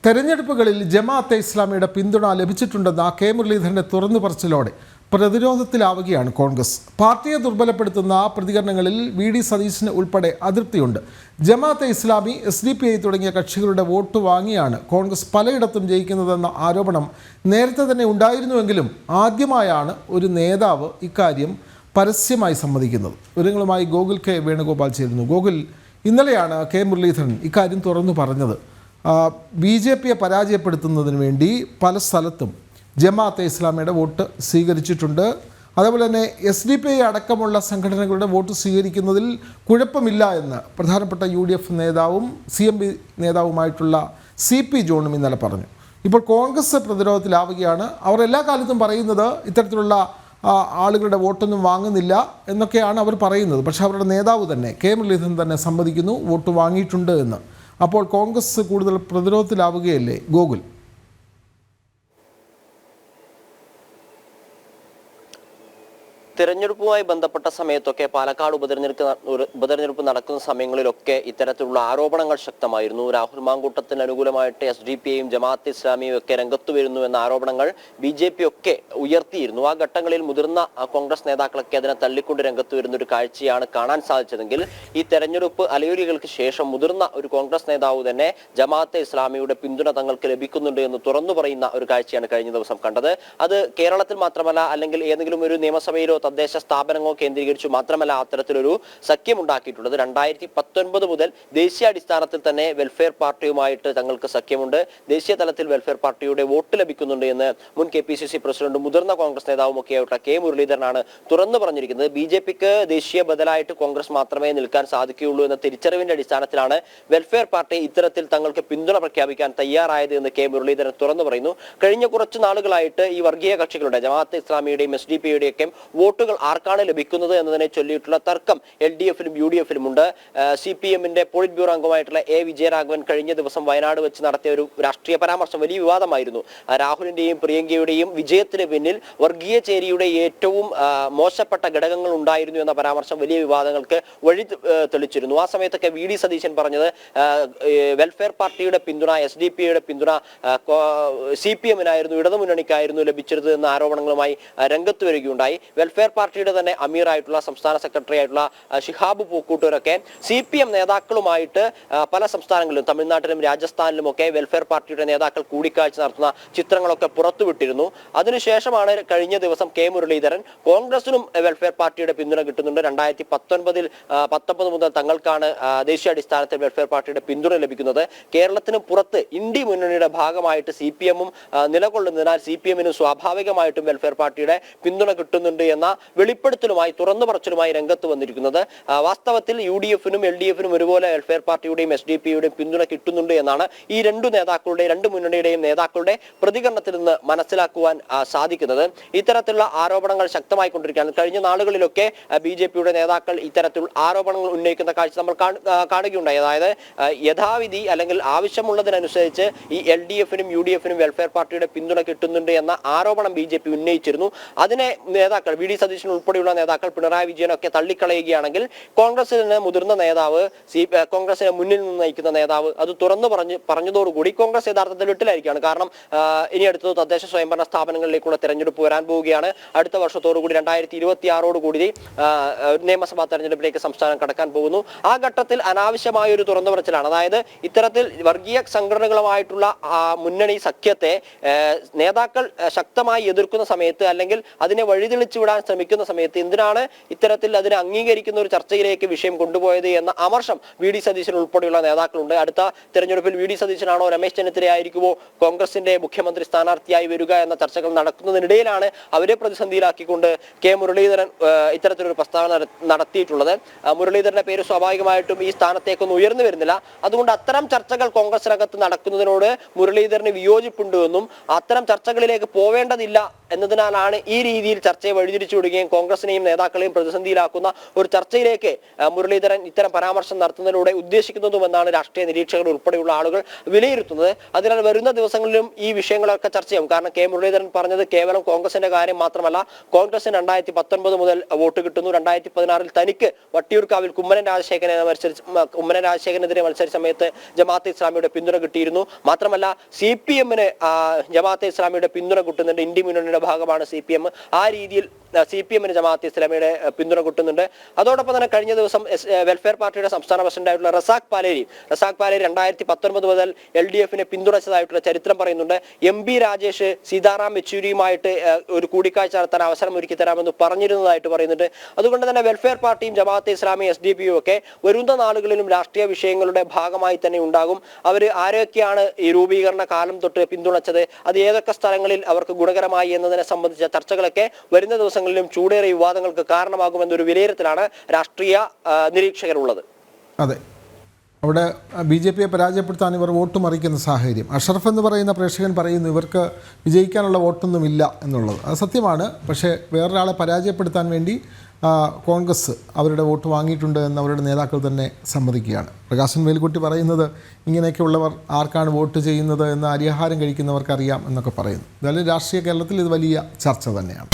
തെരഞ്ഞെടുപ്പുകളിൽ ജമാഅത്തെ ഇസ്ലാമിയുടെ പിന്തുണ ലഭിച്ചിട്ടുണ്ടെന്ന കെ മുരളീധരന്റെ തുറന്നു പറച്ചിലോടെ പ്രതിരോധത്തിലാവുകയാണ് കോൺഗ്രസ്. പാർട്ടിയെ ദുർബലപ്പെടുത്തുന്ന പ്രതികരണങ്ങളിൽ വി ഡി സതീശന് ഉൾപ്പെടെ അതൃപ്തിയുണ്ട്. ജമാഅത്തെ ഇസ്ലാമി, SDPI തുടങ്ങിയ കക്ഷികളുടെ വോട്ട് വാങ്ങിയാണ് കോൺഗ്രസ് പലയിടത്തും ജയിക്കുന്നതെന്ന ആരോപണം നേരത്തെ തന്നെ ഉണ്ടായിരുന്നുവെങ്കിലും ആദ്യമായാണ് ഒരു നേതാവ് ഇക്കാര്യം പരസ്യമായി സമ്മതിക്കുന്നത്. വിവരങ്ങളുമായി ഗോകുൽ കെ വേണുഗോപാൽ ചേരുന്നു. ഗോകുൽ, ഇന്നലെയാണ് കെ മുരളീധരൻ ഇക്കാര്യം തുറന്നു പറഞ്ഞത്. BJPയെ പരാജയപ്പെടുത്തുന്നതിന് വേണ്ടി പല സ്ഥലത്തും ജമാഅത്തെ ഇസ്ലാമിയുടെ വോട്ട് സ്വീകരിച്ചിട്ടുണ്ട്. അതേപോലെ തന്നെ SDPI അടക്കമുള്ള സംഘടനകളുടെ വോട്ട് സ്വീകരിക്കുന്നതിൽ കുഴപ്പമില്ല എന്ന് പ്രധാനപ്പെട്ട UDF നേതാവും CMP നേതാവുമായിട്ടുള്ള CP ജോണും ഇന്നലെ പറഞ്ഞു. ഇപ്പോൾ കോൺഗ്രസ് പ്രതിരോധത്തിലാവുകയാണ്. അവർ എല്ലാ കാലത്തും പറയുന്നത് ഇത്തരത്തിലുള്ള ആളുകളുടെ വോട്ടൊന്നും വാങ്ങുന്നില്ല എന്നൊക്കെയാണ് അവർ പറയുന്നത്. പക്ഷേ അവരുടെ നേതാവ് തന്നെ കെ മുരളീധരൻ തന്നെ സമ്മതിക്കുന്നു വോട്ട് വാങ്ങിയിട്ടുണ്ട് എന്ന്. അപ്പോൾ കോൺഗ്രസ് കൂടുതൽ പ്രതിരോധത്തിലാവുകയല്ലേ ഗോകുൽ? തെരഞ്ഞെടുപ്പുമായി ബന്ധപ്പെട്ട സമയത്തൊക്കെ പാലക്കാട് ഉപതെരഞ്ഞെടുപ്പ് നടക്കുന്ന സമയങ്ങളിലൊക്കെ ഇത്തരത്തിലുള്ള ആരോപണങ്ങൾ ശക്തമായിരുന്നു. രാഹുൽ മാങ്കൂട്ടത്തിന് അനുകൂലമായിട്ട് SDPIയും ജമാഅത്തെ ഇസ്ലാമിയും ഒക്കെ രംഗത്ത് വരുന്നു എന്ന ആരോപണങ്ങൾ BJP ഒക്കെ ഉയർത്തിയിരുന്നു. ആ ഘട്ടങ്ങളിൽ മുതിർന്ന കോൺഗ്രസ് നേതാക്കളൊക്കെ അതിനെ തള്ളിക്കൊണ്ട് രംഗത്ത് വരുന്ന ഒരു കാഴ്ചയാണ് കാണാൻ സാധിച്ചതെങ്കിൽ ഈ തെരഞ്ഞെടുപ്പ് അലയൊലികൾക്ക് ശേഷം മുതിർന്ന ഒരു കോൺഗ്രസ് നേതാവ് തന്നെ ജമാഅത്തെ ഇസ്ലാമിയുടെ പിന്തുണ തങ്ങൾക്ക് ലഭിക്കുന്നുണ്ട് എന്ന് തുറന്നു പറയുന്ന ഒരു കാഴ്ചയാണ് കഴിഞ്ഞ ദിവസം കണ്ടത്. അത് കേരളത്തിൽ മാത്രമല്ല, അല്ലെങ്കിൽ ഏതെങ്കിലും ഒരു നിയമസഭയിലോ തദ്ദേശ സ്ഥാപനങ്ങളോ കേന്ദ്രീകരിച്ചു മാത്രമല്ല അത്തരത്തിലൊരു സഖ്യം ഉണ്ടാക്കിയിട്ടുള്ളത്. 2019 മുതൽ ദേശീയാടിസ്ഥാനത്തിൽ തന്നെ വെൽഫെയർ പാർട്ടിയുമായിട്ട് തങ്ങൾക്ക് സഖ്യമുണ്ട്. ദേശീയ തലത്തിൽ വെൽഫെയർ പാർട്ടിയുടെ വോട്ട് ലഭിക്കുന്നുണ്ട് എന്ന് മുൻ KPCC പ്രസിഡന്റും മുതിർന്ന കോൺഗ്രസ് നേതാവും ഒക്കെയായിട്ട് കെ മുരളീധരനാണ് തുറന്നു പറഞ്ഞിരിക്കുന്നത്. BJPക്ക് ദേശീയ ബദലായിട്ട് കോൺഗ്രസ് മാത്രമേ നിൽക്കാൻ സാധിക്കുകയുള്ളൂ എന്ന തിരിച്ചറിവിന്റെ അടിസ്ഥാനത്തിലാണ് വെൽഫെയർ പാർട്ടി ഇത്തരത്തിൽ തങ്ങൾക്ക് പിന്തുണ പ്രഖ്യാപിക്കാൻ തയ്യാറായത് എന്ന് കെ മുരളീധരൻ തുറന്നു പറയുന്നു. കഴിഞ്ഞ കുറച്ച് നാളുകളായിട്ട് ഈ വർഗീയ കക്ഷികളുടെ ജമാഅത്തെ ഇസ്ലാമിയുടെയും SDPIയുടെയും ഒക്കെ വോട്ടുകൾ ആർക്കാണ് ലഭിക്കുന്നത് എന്നതിനെ ചൊല്ലിയിട്ടുള്ള തർക്കം LDFിലും UDFിലും ഉണ്ട്. CPMന്റെ പോളിറ്റ് ബ്യൂറോ അംഗമായിട്ടുള്ള A വിജയരാഘവൻ കഴിഞ്ഞ ദിവസം വയനാട് വെച്ച് നടത്തിയ ഒരു രാഷ്ട്രീയ പരാമർശം വലിയ വിവാദമായിരുന്നു. രാഹുലിന്റെയും പ്രിയങ്കയുടെയും വിജയത്തിന് പിന്നിൽ വർഗീയ ചേരിയുടെ ഏറ്റവും മോശപ്പെട്ട ഘടകങ്ങൾ ഉണ്ടായിരുന്നു എന്ന പരാമർശം വലിയ വിവാദങ്ങൾക്ക് വഴി തെളിച്ചിരുന്നു. ആ സമയത്തൊക്കെ VD സതീശൻ പറഞ്ഞത് വെൽഫെയർ പാർട്ടിയുടെ പിന്തുണ SDPIയുടെ പിന്തുണ CPMനായിരുന്നു, ഇടതുമുന്നണിക്കായിരുന്നു ലഭിച്ചിരുന്നത് എന്ന ആരോപണങ്ങളുമായി രംഗത്ത് വരികയുണ്ടായി. വെൽഫെയർ പാർട്ടിയുടെ തന്നെ അമീറായിട്ടുള്ള സംസ്ഥാന സെക്രട്ടറി ആയിട്ടുള്ള ഷിഹാബ് പൂക്കൂട്ടൂരൊക്കെ CPM നേതാക്കളുമായിട്ട് പല സംസ്ഥാനങ്ങളിലും തമിഴ്നാട്ടിലും രാജസ്ഥാനിലും ഒക്കെ വെൽഫെയർ പാർട്ടിയുടെ നേതാക്കൾ കൂടിക്കാഴ്ച നടത്തുന്ന ചിത്രങ്ങളൊക്കെ പുറത്തുവിട്ടിരുന്നു. അതിനുശേഷമാണ് കഴിഞ്ഞ ദിവസം കെ മുരളീധരൻ കോൺഗ്രസിനും വെൽഫെയർ പാർട്ടിയുടെ പിന്തുണ കിട്ടുന്നുണ്ട്, 2019 മുതൽ തങ്ങൾക്കാണ് ദേശീയാടിസ്ഥാനത്തിൽ വെൽഫെയർ പാർട്ടിയുടെ പിന്തുണ ലഭിക്കുന്നത്, കേരളത്തിന് പുറത്ത് ഇന്ത്യ മുന്നണിയുടെ ഭാഗമായിട്ട് CPMഉം നിലകൊള്ളുന്നതിനാൽ CPMനും സ്വാഭാവികമായിട്ടും വെൽഫെയർ പാർട്ടിയുടെ പിന്തുണ കിട്ടുന്നുണ്ട് എന്ന വെളിപ്പെടുത്തലുമായി തുറന്നു പറച്ചിലുമായി രംഗത്ത് വന്നിരിക്കുന്നത്. വാസ്തവത്തിൽ UDFനും LDFനും ഒരുപോലെ വെൽഫെയർ പാർട്ടിയുടെയും SDPIയുടെയും പിന്തുണ കിട്ടുന്നുണ്ട് എന്നാണ് ഈ രണ്ട് മുന്നണിയുടെയും നേതാക്കളുടെ പ്രതികരണത്തിൽ നിന്ന് മനസ്സിലാക്കുവാൻ സാധിക്കുന്നത്. ഇത്തരത്തിലുള്ള ആരോപണങ്ങൾ ശക്തമായിക്കൊണ്ടിരിക്കുകയാണ്. കഴിഞ്ഞ നാളുകളിലൊക്കെ BJPയുടെ നേതാക്കൾ ഇത്തരത്തിൽ ആരോപണങ്ങൾ ഉന്നയിക്കുന്ന കാഴ്ച നമ്മൾ കാണുകയുണ്ടായി. അതായത് യഥാവിധി അല്ലെങ്കിൽ ആവശ്യമുള്ളതിനനുസരിച്ച് ഈ LDFനും UDFനും വെൽഫെയർ പാർട്ടിയുടെ പിന്തുണ കിട്ടുന്നുണ്ട് എന്ന ആരോപണം BJP ഉന്നയിച്ചിരുന്നു. അതിനെ നേതാക്കൾ VD സതീശൻ ഉൾപ്പെടെയുള്ള നേതാക്കൾ പിണറായി വിജയനൊക്കെ തള്ളിക്കളയുകയാണെങ്കിൽ കോൺഗ്രസിന് മുതിർന്ന നേതാവ് കോൺഗ്രസിനെ മുന്നിൽ നിന്ന് നയിക്കുന്ന നേതാവ് അത് തുറന്നു പറഞ്ഞതോടുകൂടി കോൺഗ്രസ് യഥാർത്ഥത്തിൽ വിട്ടിലായിരിക്കുകയാണ്. കാരണം ഇനി അടുത്തത് തദ്ദേശ സ്വയംഭരണ സ്ഥാപനങ്ങളിലേക്കുള്ള തെരഞ്ഞെടുപ്പ് വരാൻ പോവുകയാണ്. അടുത്ത വർഷത്തോടുകൂടി 2026 നിയമസഭാ തെരഞ്ഞെടുപ്പിലേക്ക് സംസ്ഥാനം കടക്കാൻ പോകുന്നു. ആ ഘട്ടത്തിൽ അനാവശ്യമായ ഒരു തുറന്നു പറച്ചിലാണ്. അതായത് ഇത്തരത്തിൽ വർഗീയ സംഘടനകളുമായിട്ടുള്ള മുന്നണി സഖ്യത്തെ നേതാക്കൾ ശക്തമായി എതിർക്കുന്ന സമയത്ത് അല്ലെങ്കിൽ അതിനെ വഴിതെളിച്ചു വിടാൻ ശ്രമിക്കുന്ന സമയത്ത് എന്തിനാണ് ഇത്തരത്തിൽ അതിനെ അംഗീകരിക്കുന്ന ഒരു ചർച്ചയിലേക്ക് വിഷയം കൊണ്ടുപോയത് എന്ന അമർഷം VD സതീശൻ ഉൾപ്പെടെയുള്ള നേതാക്കളുണ്ട്. അടുത്ത തെരഞ്ഞെടുപ്പിൽ VD സതീശനാണോ രമേശ് ചെന്നിത്തലയായിരിക്കുമോ കോൺഗ്രസിന്റെ മുഖ്യമന്ത്രി സ്ഥാനാർത്ഥിയായി വരിക എന്ന ചർച്ചകൾ നടക്കുന്നതിനിടയിലാണ് അവരെ പ്രതിസന്ധിയിലാക്കിക്കൊണ്ട് കെ മുരളീധരൻ ഇത്തരത്തിലൊരു പ്രസ്താവന നടത്തിയിട്ടുള്ളത്. മുരളീധരന്റെ പേര് സ്വാഭാവികമായിട്ടും ഈ സ്ഥാനത്തേക്കൊന്നും ഉയർന്നു വരുന്നില്ല. അതുകൊണ്ട് അത്തരം ചർച്ചകൾ കോൺഗ്രസിനകത്ത് നടക്കുന്നതിനോട് മുരളീധരന് വിയോജിപ്പുണ്ട് എന്നും അത്തരം ചർച്ചകളിലേക്ക് പോവേണ്ടതില്ല എന്നതിനാലാണ് ഈ രീതിയിൽ ചർച്ചയെ വഴിതിരിച്ചു പ്രതിസന്ധിയിലൊടുകയും കോൺഗ്രസിനെയും നേതാക്കളെയും പ്രതിസന്ധിയിലാക്കുന്ന ഒരു ചർച്ചയിലേക്ക് മുരളീധരൻ ഇത്തരം പരാമർശം നടത്തുന്നതിലൂടെ ഉദ്ദേശിക്കുന്നതുമെന്നാണ് രാഷ്ട്രീയ നിരീക്ഷകർ ഉൾപ്പെടെയുള്ള ആളുകൾ വിലയിരുത്തുന്നത്. അതിനാൽ വരുന്ന ദിവസങ്ങളിലും ഈ വിഷയങ്ങളൊക്കെ ചർച്ചയാവും. കാരണം കെ മുരളീധരൻ പറഞ്ഞത് കേവലം കോൺഗ്രസിന്റെ കാര്യം മാത്രമല്ല, കോൺഗ്രസിന് 2019 മുതൽ വോട്ട് കിട്ടുന്നു. 2016 തനിക്ക് വട്ടിയൂർക്കാവിൽ കുമ്മനം രാജശേഖരനെതിരെ മത്സരിച്ച സമയത്ത് ജമാഅത്തെ ഇസ്ലാമിയുടെ പിന്തുണ കിട്ടിയിരുന്നു. മാത്രമല്ല CPM-ന് ജമാഅത്തെ ഇസ്ലാമിയുടെ പിന്തുണ കിട്ടുന്നുണ്ട്. ഇന്ത്യ മുന്നണിയുടെ ഭാഗമാണ് CPM. ആ രീതിയിൽ CPM-ന് ജമാഅത്തെ ഇസ്ലാമിയുടെ പിന്തുണ കിട്ടുന്നുണ്ട്. അതോടൊപ്പം തന്നെ കഴിഞ്ഞ ദിവസം വെൽഫെയർ പാർട്ടിയുടെ സംസ്ഥാന പ്രസിഡന്റായിട്ടുള്ള റസാഖ് പാലേരി 2019 മുതൽ LDF-നെ പിന്തുണച്ചതായിട്ടുള്ള ചരിത്രം പറയുന്നുണ്ട്. MP രാജേഷ് സീതാറാം യെച്ചൂരിയുമായിട്ട് ഒരു കൂടിക്കാഴ്ച നടത്താൻ അവസരം ഒരുക്കി തരാമെന്ന് പറഞ്ഞിരുന്നതായിട്ട് പറയുന്നുണ്ട്. അതുകൊണ്ട് തന്നെ വെൽഫെയർ പാർട്ടിയും ജമാഅത്തെ ഇസ്ലാമി SDPയും ഒക്കെ വരുന്ന നാളുകളിലും രാഷ്ട്രീയ വിഷയങ്ങളുടെ ഭാഗമായി തന്നെ ഉണ്ടാകും. അവർ ആരൊക്കെയാണ് ഈ രൂപീകരണ കാലം തൊട്ട് പിന്തുണച്ചത്, അത് ഏതൊക്കെ സ്ഥലങ്ങളിൽ അവർക്ക് ഗുണകരമായി എന്നതിനെ സംബന്ധിച്ച ചർച്ചകളൊക്കെ വരുന്ന ദിവസങ്ങളിലും ചൂടേറിയ വിവാദങ്ങൾക്ക് കാരണമാകുമെന്നൊരു വിലയിരുത്തലാണ് രാഷ്ട്രീയ നിരീക്ഷകരുള്ളത്. അതെ, അവിടെ BJPയെ പരാജയപ്പെടുത്താൻ ഇവർ വോട്ട് മറിക്കുന്ന സാഹചര്യം. അഷറഫ് എന്ന് പറയുന്ന പ്രേക്ഷകൻ പറയുന്നു ഇവർക്ക് വിജയിക്കാനുള്ള വോട്ടൊന്നുമില്ല എന്നുള്ളത്. അത് സത്യമാണ്. പക്ഷേ വേറൊരാളെ പരാജയപ്പെടുത്താൻ വേണ്ടി കോൺഗ്രസ് അവരുടെ വോട്ട് വാങ്ങിയിട്ടുണ്ട് എന്ന് അവരുടെ നേതാക്കൾ തന്നെ സമ്മതിക്കുകയാണ്. പ്രകാശൻ വേലുക്കുട്ടി പറയുന്നത് ഇങ്ങനെയൊക്കെയുള്ളവർ ആർക്കാണ് വോട്ട് ചെയ്യുന്നത് എന്ന് അരിയാഹാരം കഴിക്കുന്നവർക്കറിയാം എന്നൊക്കെ പറയുന്നു. എന്തായാലും രാഷ്ട്രീയ കേരളത്തിൽ ഇത് വലിയ ചർച്ച തന്നെയാണ്.